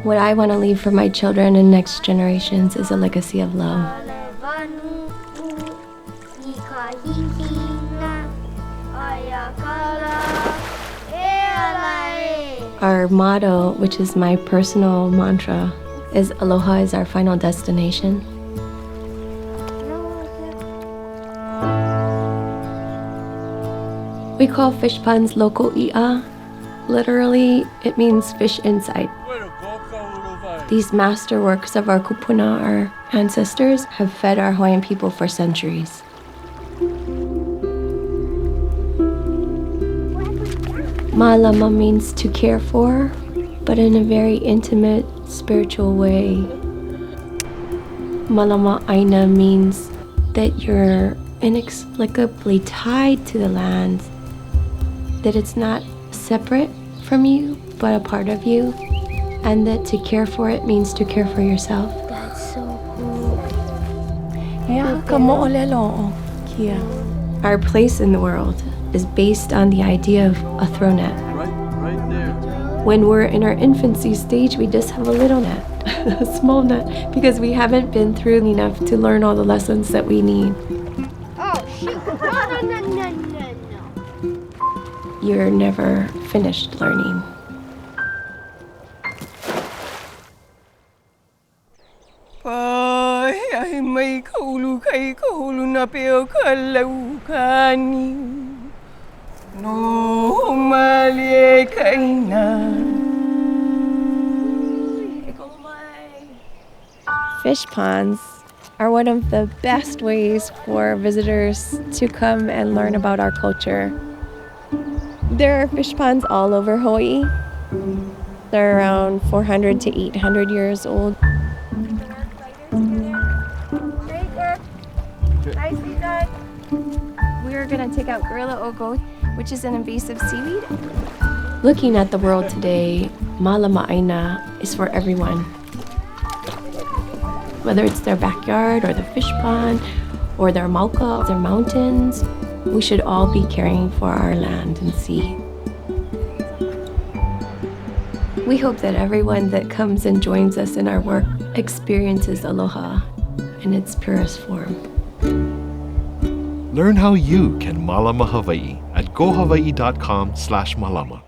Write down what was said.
What I want to leave for my children and next generations is a legacy of love. Our motto, which is my personal mantra, is aloha is our final destination. We call fish ponds Molokaʻi. Literally, it means fish inside. These masterworks of our kupuna, our ancestors, have fed our Hawaiian people for centuries. Mālama means to care for, but in a very intimate, spiritual way. ʻāina means that you're inexplicably tied to the land, that it's not separate from you, but a part of you, and that to care for it means to care for yourself. That's so cool. Our place in the world is based on the idea of a throw net. Right there. When we're in our infancy stage, we just have a little net, a small net, because we haven't been through enough to learn all the lessons that we need. Oh, shoot. No. You're never finished learning. Ay may kahulu kay kahulu na peo kalaukani. No mali ʻāina. Fish ponds are one of the best ways for visitors to come and learn about our culture. There are fish ponds all over Hawaii. They're around 400 to 800 years old. We're gonna take out gorilla oko, which is an invasive seaweed. Looking at the world today, Mālama is for everyone. Whether it's their backyard or the fish pond or their mauka, their mountains, we should all be caring for our land and sea. We hope that everyone that comes and joins us in our work experiences aloha in its purest form. Learn how you can Mālama Hawai'i at gohawaii.com/Mālama.